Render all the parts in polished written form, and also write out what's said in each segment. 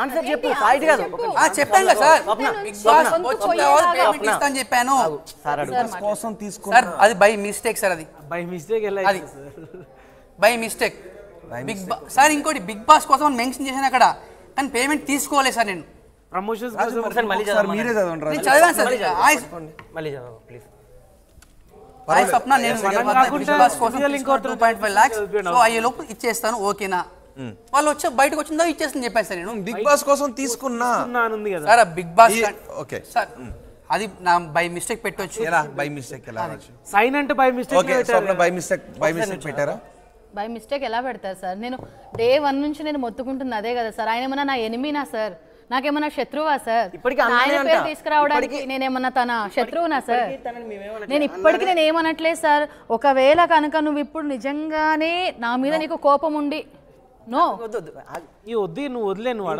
answer చెప్పు fight కాదు చెప్పాను కదా సార్ బిగ్ బాస్ వచ్చిన తర్వాత పేమెంట్ ఇస్తాను చెప్పాను సార్ కోసం తీసుకున్నా సార్ అది బై మిస్టేక్ సార్ అది బై మిస్టేక్ అది by mistake Bigg Boss sir ఇంకోటి బిగ్ బాస్ కోసం మెన్షన్ చేశాను అక్కడ కానీ పేమెంట్ తీసుకోలేదు సార్ నేను ప్రమోషన్స్ మీరే చదవండి నేను చదివాను సార్ మళ్ళీ చదవ ప్లీజ్ స్వప్న నేను బిగ్ బాస్ కోసం 2.5 lakhs సో అయ్యే లోపు ఇచ్చేస్తాను ఓకేనా వాళ్ళు వచ్చి బయటకు వచ్చిందో ఇచ్చేస్తాను చెప్పాను సార్ నేను బిగ్ బాస్ కోసం తీసుకున్నా sir Bigg Boss okay sir అది నా బై మిస్టేక్ పెట్టొచ్చు ఎలా బై మిస్టేక్ ఎలా సైన్ అంటే by mistake okay Swapna by mistake పెట్టారా బై మిస్టేక్ ఎలా పెడతారు సార్ నేను డే 1 నుంచి నేను మొత్తుకుంటున్నా అదే కదా సార్ ఆయన ఏమన్నా నా ఎనిమినా సార్ నాకేమన్నా శత్రువా సార్ ఆయన పేరు తీసుకురావడానికి నేనేమన్నా తన శత్రువునా సార్ నేను ఇప్పటికీ నేను ఏమనట్లేదు సార్ ఒకవేళ కనుక నువ్వు ఇప్పుడు నిజంగానే నా మీద నీకు కోపం ఉండి నో నువ్వు వదిలే నువ్వు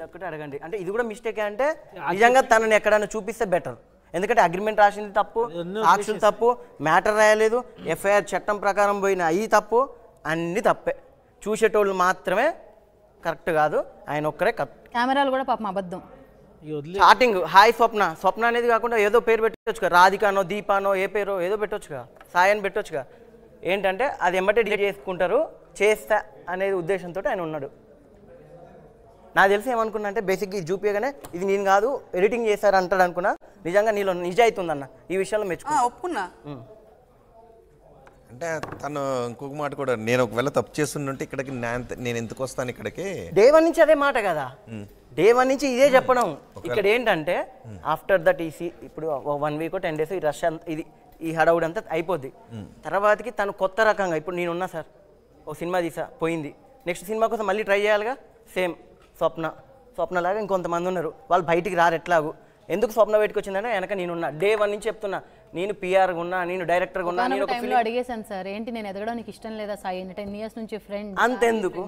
ఒకటి అడగండి అంటే ఇది కూడా మిస్టేక్ అంటే నిజంగా తనని ఎక్కడైనా చూపిస్తే బెటర్ ఎందుకంటే అగ్రిమెంట్ రాసింది తప్పు సాక్షులు తప్పు మ్యాటర్ రాయలేదు ఎఫ్ఐఆర్ చట్టం ప్రకారం పోయిన అవి తప్పు అన్ని తప్పే చూసేటోళ్ళు మాత్రమే కరెక్ట్ కాదు ఆయన ఒక్కరే కెమెరాలు కూడా పాపం అబద్ధం స్టార్టింగ్ హాయ్ స్వప్న అనేది కాకుండా ఏదో పేరు పెట్టొచ్చుగా రాధికానో దీపానో ఏ పేరో ఏదో పెట్టొచ్చుగా సాయి అని పెట్టొచ్చుగా ఏంటంటే అది ఎమ్మటే డిలీట్ చేసుకుంటారు చేస్తా అనేది ఉద్దేశంతో ఆయన ఉన్నాడు నాకు తెలిసి ఏమనుకున్నా అంటే బేసిక్గా ఇది చూపించగానే ఇది నేను కాదు ఎడిటింగ్ చేశారు అంటాడు అనుకున్నా నిజంగా నీలో నిజాయితీ ఉందన్న ఈ విషయంలో మెచ్చుకున్నా ఒప్పుకున్నా అంటే తను ఇంకొక మాట కూడా నేను ఒకవేళ తప్పు చేస్తుంటే ఇక్కడికి నేను ఎందుకు వస్తాను ఇక్కడికి డే 1 నుంచి అదే మాట కదా డే 1 నుంచి ఇదే చెప్పడం ఇక్కడ ఏంటంటే ఆఫ్టర్ దట్ ఇప్పుడు 1 వీక్ 10 days ఈ రష్ ఇది ఈ హడావుడి అంతా అయిపోద్ది తర్వాతకి తను కొత్త రకంగా ఇప్పుడు నేనున్నా సార్ ఒక సినిమా తీసా పోయింది నెక్స్ట్ సినిమా కోసం మళ్ళీ ట్రై చేయాలిగా సేమ్ స్వప్నలాగా ఇంకొంతమంది ఉన్నారు వాళ్ళు బయటికి రారు ఎట్లాగూ ఎందుకు స్వప్న బయటకు వచ్చిందంటే వెనక నేనున్నా డే 1 నుంచి చెప్తున్నా నేను పిఆర్ ఉన్నా నేను డైరెక్టర్ ఉన్నా నేను ఒక ఫిల్మ్ అడిగేశాను సార్ ఏంటి నేను ఎదగడం నీకు ఇష్టం లేదా సాయి 10 years నుంచి ఫ్రెండ్ అంతెందుకు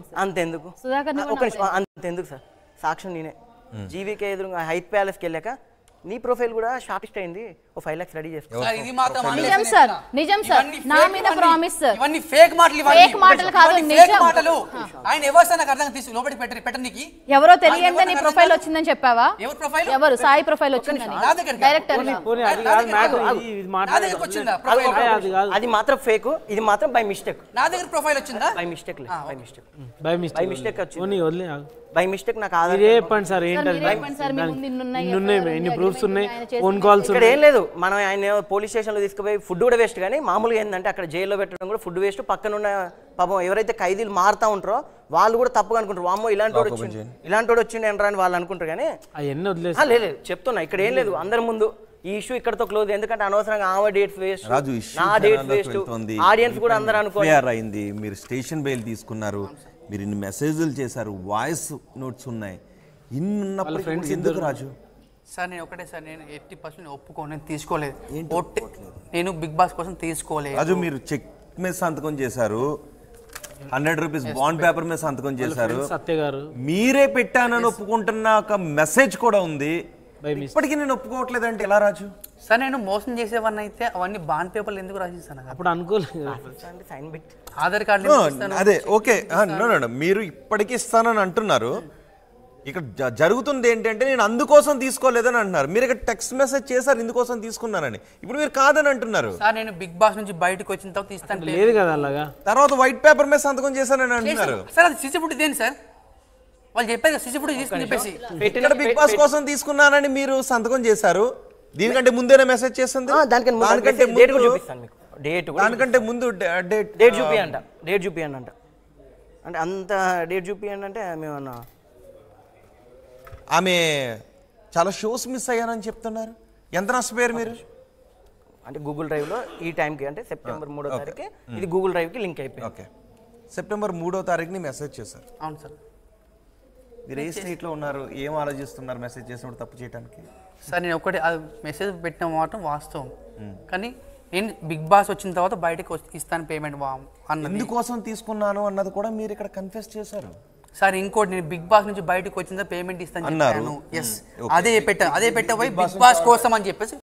సుధాకర్ అంతెందుకు సార్ సాక్ష్యం నేనే జీవికే ఎదురుగా హైట్ ప్యాలెస్కి వెళ్ళాక నీ ప్రొఫైల్ కూడా షార్టెస్ట్ అయింది ఓ 5 lakhs రెడీ చేసుకో నిజం సార్ నా మీద ప్రామిస్ సార్ ఇవన్నీ ఫేక్ మాటలు ఫేక్ మాటలు కాదు నిజం మాటలు ఆయన ఎవరు సార్ నాకు అర్థం తీసి లోపలికి పెట్టనీకి ఎవరో తెలియందే నీ ప్రొఫైల్ వచ్చిందని చెప్పావా ఎవరు ప్రొఫైల్ ఎవరు సాయి ప్రొఫైల్ వచ్చిందని డైరెక్టర్ అది మాత్రం ఫేక్ ఇది మాత్రం బై మిస్టేక్ నా దగ్గర ప్రొఫైల్ వచ్చిందా బై మిస్టేక్ వచ్చింది బై మిస్టేక్ నాకు చెప్పండి సార్ ఎన్ని ప్రూఫ్స్ ఉన్నాయి ఫోన్ కాల్స్ ఇక్కడ ఏం లేదు మనం ఆయన పోలీస్ స్టేషన్లో తీసుకుపోయి ఫుడ్ కూడా వేస్ట్ కానీ మామూలుగా ఏంటంటే అక్కడ జైల్లో పెట్టడం కూడా ఫుడ్ వేస్ట్ పక్కన ఉన్న పాపం ఎవరైతే ఖైదీలు మారుతా ఉంటారో వాళ్ళు కూడా తప్పుగా అనుకుంటారు వామ్మో ఇలాంటి వాడు వచ్చిండు ఎండ్రా అని వాళ్ళు అనుకుంటారు కానీ లేదు చెప్తున్నా ఇక్కడ ఏం లేదు అందరి ముందు ఈ ఇష్యూ ఇక్కడతో క్లోజ్ ఎందుకంటే అనవసరంగా ఆమె డేట్స్ వేస్ట్ నా డేట్స్ వేస్ట్ ఆడియన్స్ కూడా అందరూ అయింది మీరు స్టేషన్ బెయిల్ తీసుకున్నారు మీరు ఇన్ని మెసేజ్లు చేశారు వాయిస్ నోట్స్ ఉన్నాయి ఇన్ని ఎందుకు రాజు సార్ నేను ఒకటే సార్ నేను 80% ఒప్పుకోను తీసుకోలేదు నేను బిగ్ బాస్ కోసం తీసుకోలేదు రాజు మీరు చెక్ మీద సంతకం చేశారు 100 రూపీస్ బాండ్ పేపర్ మీద సంతకం చేశారు మీరే పెట్టానని ఒప్పుకుంటున్న ఒక మెసేజ్ కూడా ఉంది ఇప్పటికీ నేను ఒప్పుకోవట్లేదు అంటే ఎలా రాజు సార్ నేను మోసం చేసేవన్నీ అయితే అవన్నీ బాండ్ పేపర్లు ఎందుకు రాసిస్తాను అప్పుడు అనుకోలేదు ఆధార్ కార్డు అదే ఓకే మీరు ఇప్పటికీ ఇస్తానని అంటున్నారు ఇక్కడ జరుగుతుంది ఏంటంటే నేను అందుకోసం తీసుకోలేదని అంటున్నారు మీరు ఇక్కడ టెక్స్ట్ మెసేజ్ చేశారు ఇందుకోసం తీసుకున్నారని ఇప్పుడు మీరు కాదని అంటున్నారు సార్ నేను బిగ్ బాస్ నుంచి బయటకు వచ్చిన తర్వాత ఇస్తాను లేదు కదా అలాగా తర్వాత వైట్ పేపర్ మీద సంతకం చేశానని అంటున్నారు సార్ అది సిసి ఫుడ్ దేని సార్ వాళ్ళు చెప్పారు సిసి ఫుడ్ తీసుకుని చెప్పేసి ఇక్కడ బిగ్ బాస్ కోసం తీసుకున్నానని మీరు సంతకం చేశారు దీనికంటే ముందేనే మెసేజ్ చేస్తుంది దానికంటే ముందు డేట్ చూపియండి అంట అంటే అంత డేట్ చూపియండి అంటే మేమన్నా ఆమె చాలా షోస్ మిస్ అయ్యానని చెప్తున్నారు ఎంత నష్టపోయారు మీరు అంటే గూగుల్ డ్రైవ్లో ఈ టైంకి అంటే సెప్టెంబర్ 3వ తారీఖు ఇది గూగుల్ డ్రైవ్కి లింక్ అయిపోయింది ఓకే సెప్టెంబర్ 3వ తారీఖుని మెసేజ్ చేశారు అవును సార్ మీరు ఏ స్టేట్లో ఉన్నారు ఏం ఆలోచిస్తున్నారు మెసేజ్ చేసినప్పుడు తప్పు చేయడానికి సార్ నేను ఒకటి మెసేజ్ పెట్టిన మాట వాస్తవం కానీ నేను బిగ్ బాస్ వచ్చిన తర్వాత బయటకు ఇస్తాను పేమెంట్ అన్నది ఎందుకోసం తీసుకున్నాను అన్నది కూడా మీరు ఇక్కడ కన్ఫెస్ చేశారు సార్ ఇంకోటి నేను బిగ్ బాస్ నుంచి బయటకు వచ్చిన పేమెంట్ ఇస్తాను చెప్పాను అదే పెట్టా బిగ్ బాస్ కోసం అని చెప్పేసి